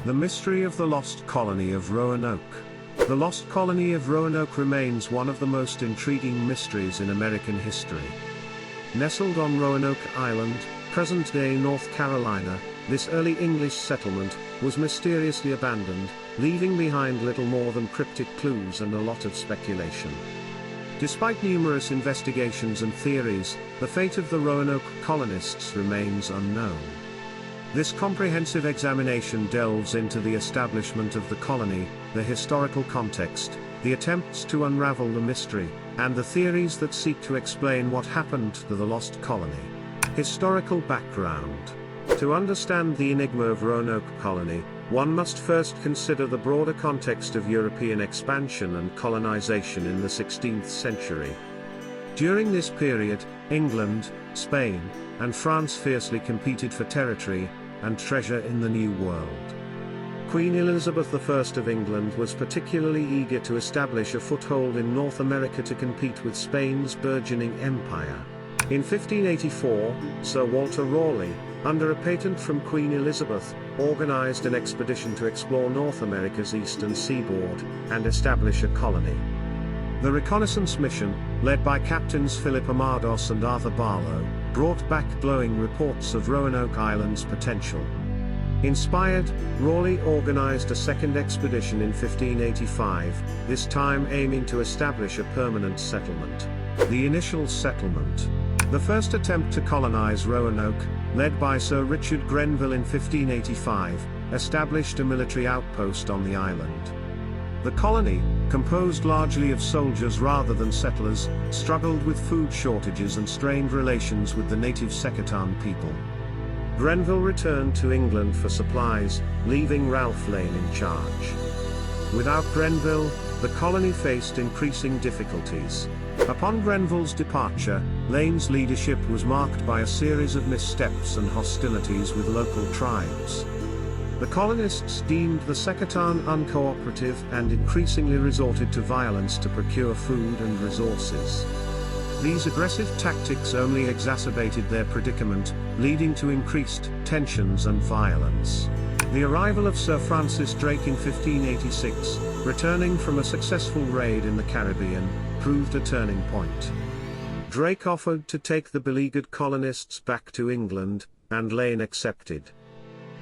The mystery of the Lost Colony of Roanoke. The Lost Colony of Roanoke remains one of the most intriguing mysteries in American history. Nestled on Roanoke Island, present-day North Carolina, this early English settlement was mysteriously abandoned, leaving behind little more than cryptic clues and a lot of speculation. Despite numerous investigations and theories, the fate of the Roanoke colonists remains unknown. This comprehensive examination delves into the establishment of the colony, the historical context, the attempts to unravel the mystery, and the theories that seek to explain what happened to the lost colony. Historical background. To understand the enigma of Roanoke colony, one must first consider the broader context of European expansion and colonization in the 16th century. During this period, England, Spain, and France fiercely competed for territory and treasure in the New World. Queen Elizabeth I of England was particularly eager to establish a foothold in North America to compete with Spain's burgeoning empire. In 1584, Sir Walter Raleigh, under a patent from Queen Elizabeth, organized an expedition to explore North America's eastern seaboard and establish a colony. The reconnaissance mission, led by Captains Philip Amados and Arthur Barlow, brought back glowing reports of Roanoke Island's potential. Inspired, Raleigh organized a second expedition in 1585, this time aiming to establish a permanent settlement. The initial settlement. The first attempt to colonize Roanoke, led by Sir Richard Grenville in 1585, established a military outpost on the island. The colony, composed largely of soldiers rather than settlers, struggled with food shortages and strained relations with the native Secatan people. Grenville returned to England for supplies, leaving Ralph Lane in charge. Without Grenville, the colony faced increasing difficulties. Upon Grenville's departure, Lane's leadership was marked by a series of missteps and hostilities with local tribes. The colonists deemed the Secatan uncooperative and increasingly resorted to violence to procure food and resources. These aggressive tactics only exacerbated their predicament, leading to increased tensions and violence. The arrival of Sir Francis Drake in 1586, returning from a successful raid in the Caribbean, proved a turning point. Drake offered to take the beleaguered colonists back to England, and Lane accepted.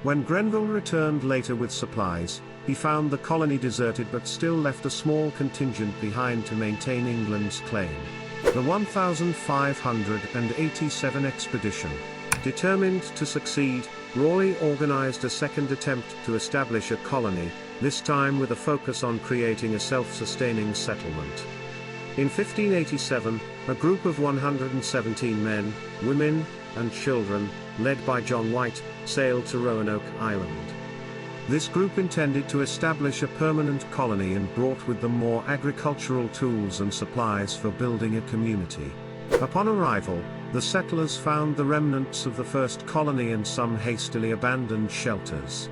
When Grenville returned later with supplies, he found the colony deserted but still left a small contingent behind to maintain England's claim. The 1587 expedition. Determined to succeed, Raleigh organized a second attempt to establish a colony, this time with a focus on creating a self-sustaining settlement. In 1587, a group of 117 men, women, and children, led by John White, sailed to Roanoke Island. This group intended to establish a permanent colony and brought with them more agricultural tools and supplies for building a community. Upon arrival, the settlers found the remnants of the first colony and some hastily abandoned shelters.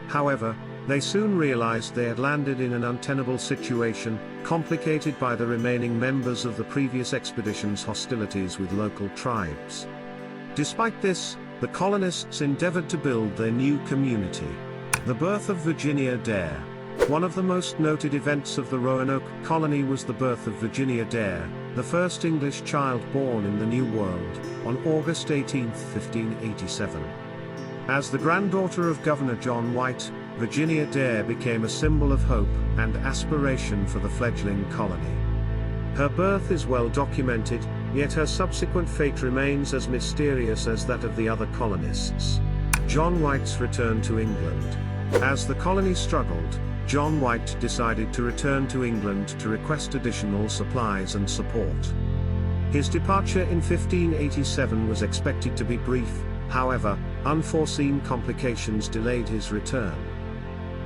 However, they soon realized they had landed in an untenable situation, complicated by the remaining members of the previous expedition's hostilities with local tribes. Despite this, the colonists endeavored to build their new community. The birth of Virginia Dare. One of the most noted events of the Roanoke colony was the birth of Virginia Dare, the first English child born in the New World, on August 18, 1587. As the granddaughter of Governor John White, Virginia Dare became a symbol of hope and aspiration for the fledgling colony. Her birth is well documented, yet her subsequent fate remains as mysterious as that of the other colonists. John White's return to England. As the colony struggled, John White decided to return to England to request additional supplies and support. His departure in 1587 was expected to be brief, however, unforeseen complications delayed his return.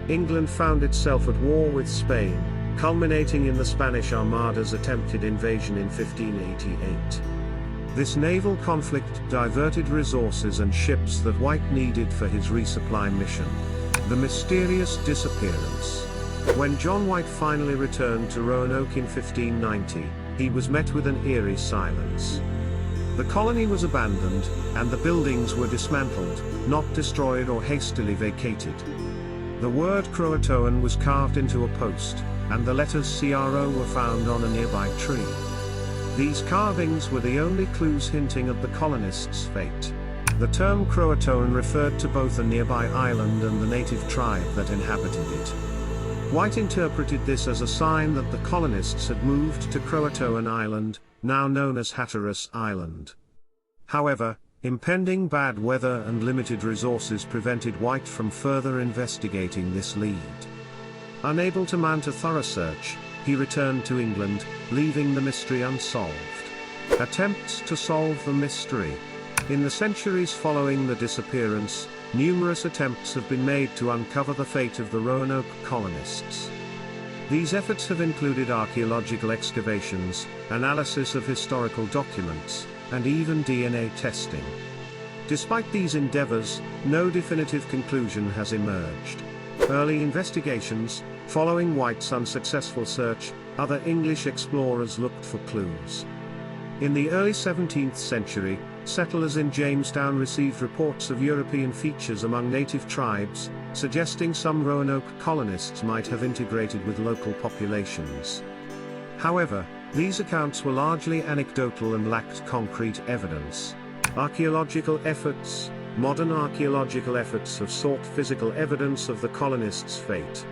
England found itself at war with Spain, culminating in the Spanish Armada's attempted invasion in 1588. This naval conflict diverted resources and ships that White needed for his resupply mission. The mysterious disappearance. When John White finally returned to Roanoke in 1590, he was met with an eerie silence. The colony was abandoned, and the buildings were dismantled, not destroyed or hastily vacated. The word Croatoan was carved into a post, and the letters CRO were found on a nearby tree. These carvings were the only clues hinting at the colonists' fate. The term Croatoan referred to both a nearby island and the native tribe that inhabited it. White interpreted this as a sign that the colonists had moved to Croatoan Island, now known as Hatteras Island. However, impending bad weather and limited resources prevented White from further investigating this lead. Unable to mount a thorough search, he returned to England, leaving the mystery unsolved. Attempts to solve the mystery. In the centuries following the disappearance, numerous attempts have been made to uncover the fate of the Roanoke colonists. These efforts have included archaeological excavations, analysis of historical documents, and even DNA testing. Despite these endeavors, no definitive conclusion has emerged. Early investigations, following White's unsuccessful search, other English explorers looked for clues. In the early 17th century, settlers in Jamestown received reports of European features among native tribes, suggesting some Roanoke colonists might have integrated with local populations. However, these accounts were largely anecdotal and lacked concrete evidence. Modern archaeological efforts have sought physical evidence of the colonists' fate.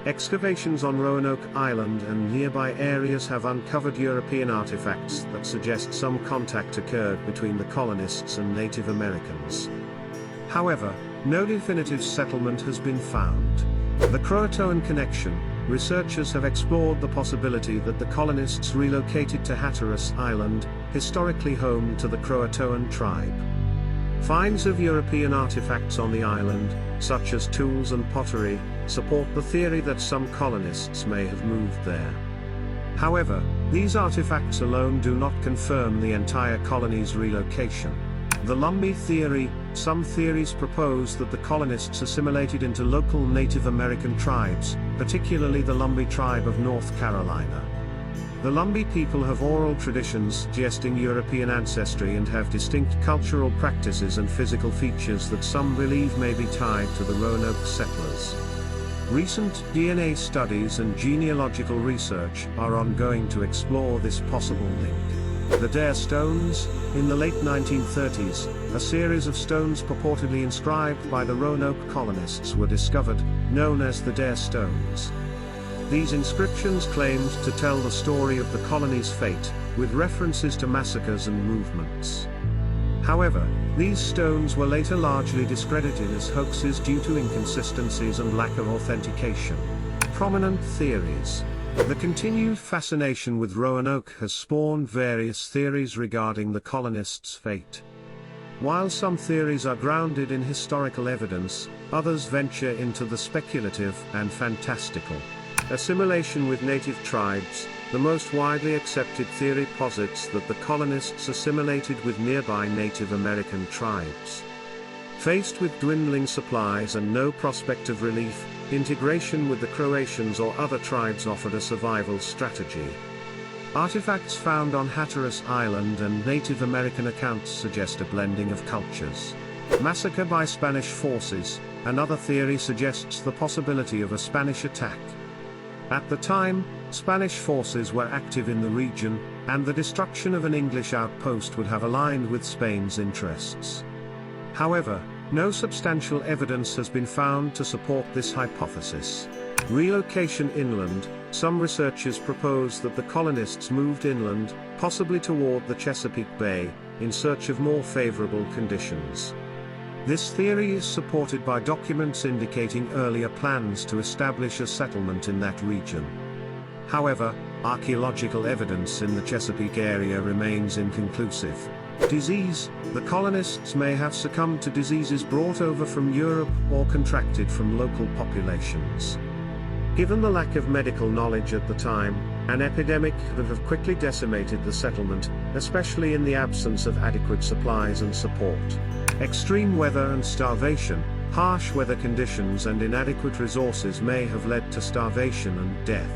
Excavations on Roanoke Island and nearby areas have uncovered European artifacts that suggest some contact occurred between the colonists and Native Americans. However, no definitive settlement has been found. The Croatoan connection. Researchers have explored the possibility that the colonists relocated to Hatteras Island, historically home to the Croatoan tribe. Finds of European artifacts on the island, such as tools and pottery, support the theory that some colonists may have moved there. However, these artifacts alone do not confirm the entire colony's relocation. The Lumbee theory. Some theories propose that the colonists assimilated into local Native American tribes, particularly the Lumbee tribe of North Carolina. The Lumbee people have oral traditions suggesting European ancestry and have distinct cultural practices and physical features that some believe may be tied to the Roanoke settlers. Recent DNA studies and genealogical research are ongoing to explore this possible link. The Dare Stones. In the late 1930s, a series of stones purportedly inscribed by the Roanoke colonists were discovered, known as the Dare Stones. These inscriptions claimed to tell the story of the colony's fate, with references to massacres and movements. However, these stones were later largely discredited as hoaxes due to inconsistencies and lack of authentication. Prominent theories. The continued fascination with Roanoke has spawned various theories regarding the colonists' fate. While some theories are grounded in historical evidence, others venture into the speculative and fantastical. Assimilation with native tribes. The most widely accepted theory posits that the colonists assimilated with nearby Native American tribes. Faced with dwindling supplies and no prospect of relief, integration with the Croatians or other tribes offered a survival strategy. Artifacts found on Hatteras Island and Native American accounts suggest a blending of cultures. Massacre by Spanish forces. Another theory suggests the possibility of a Spanish attack. At the time, Spanish forces were active in the region, and the destruction of an English outpost would have aligned with Spain's interests. However, no substantial evidence has been found to support this hypothesis. Relocation inland. Some researchers propose that the colonists moved inland, possibly toward the Chesapeake Bay, in search of more favorable conditions. This theory is supported by documents indicating earlier plans to establish a settlement in that region. However, archaeological evidence in the Chesapeake area remains inconclusive. Disease. The colonists may have succumbed to diseases brought over from Europe or contracted from local populations. Given the lack of medical knowledge at the time, an epidemic could have quickly decimated the settlement, especially in the absence of adequate supplies and support. Extreme weather and starvation. Harsh weather conditions and inadequate resources may have led to starvation and death.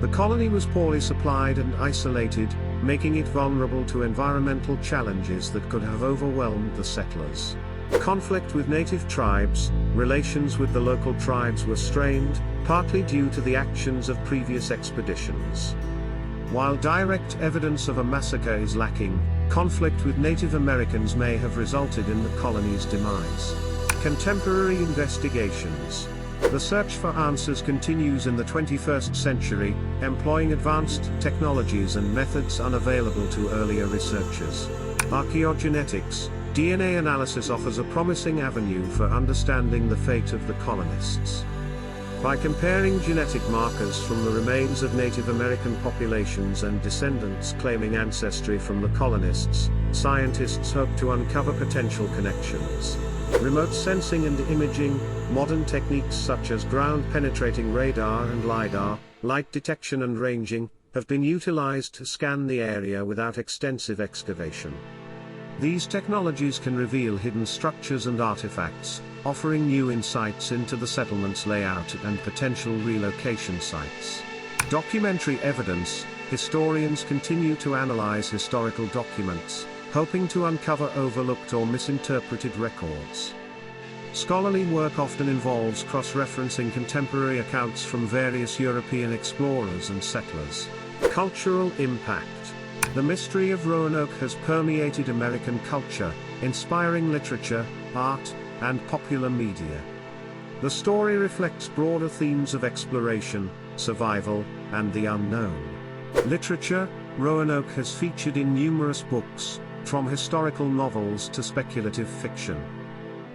The colony was poorly supplied and isolated, making it vulnerable to environmental challenges that could have overwhelmed the settlers. Conflict with native tribes, relations with the local tribes were strained, partly due to the actions of previous expeditions. While direct evidence of a massacre is lacking, conflict with Native Americans may have resulted in the colony's demise. Contemporary investigations. The search for answers continues in the 21st century, employing advanced technologies and methods unavailable to earlier researchers. Archaeogenetics, DNA analysis offers a promising avenue for understanding the fate of the colonists. By comparing genetic markers from the remains of Native American populations and descendants claiming ancestry from the colonists, scientists hope to uncover potential connections. Remote sensing and imaging, modern techniques such as ground-penetrating radar and LiDAR, light detection and ranging, have been utilized to scan the area without extensive excavation. These technologies can reveal hidden structures and artifacts, offering new insights into the settlement's layout and potential relocation sites. Documentary evidence. Historians continue to analyze historical documents, hoping to uncover overlooked or misinterpreted records. Scholarly work often involves cross-referencing contemporary accounts from various European explorers and settlers. Cultural impact. The mystery of Roanoke has permeated American culture, inspiring literature, art, and popular media. The story reflects broader themes of exploration, survival, and the unknown. Literature. Roanoke has featured in numerous books, from historical novels to speculative fiction.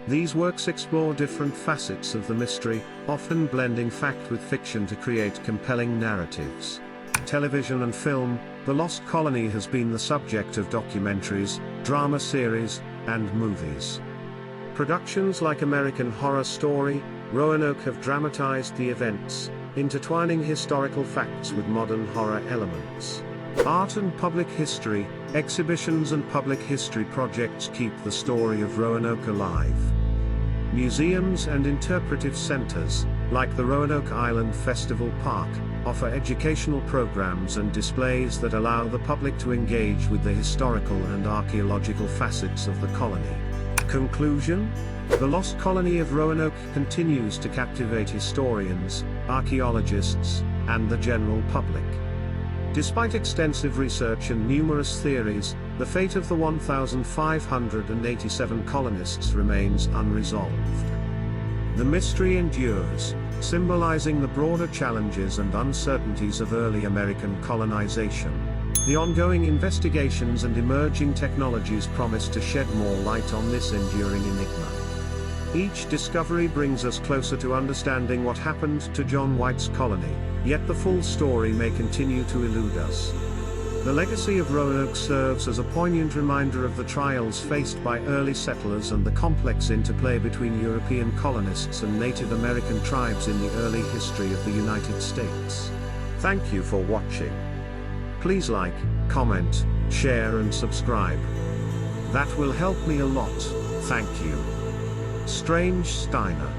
These works explore different facets of the mystery, often blending fact with fiction to create compelling narratives. Television and film. The Lost Colony has been the subject of documentaries, drama series, and movies. Productions like American Horror Story, Roanoke have dramatized the events, intertwining historical facts with modern horror elements. Art and public history. Exhibitions and public history projects keep the story of Roanoke alive. Museums and interpretive centers, like the Roanoke Island Festival Park, offer educational programs and displays that allow the public to engage with the historical and archaeological facets of the colony. Conclusion? The Lost Colony of Roanoke continues to captivate historians, archaeologists, and the general public. Despite extensive research and numerous theories, the fate of the 1,587 colonists remains unresolved. The mystery endures, symbolizing the broader challenges and uncertainties of early American colonization. The ongoing investigations and emerging technologies promise to shed more light on this enduring enigma. Each discovery brings us closer to understanding what happened to John White's colony, yet the full story may continue to elude us. The legacy of Roanoke serves as a poignant reminder of the trials faced by early settlers and the complex interplay between European colonists and Native American tribes in the early history of the United States. Thank you for watching. Please like, comment, share and subscribe. That will help me a lot, thank you. Strange Steiner.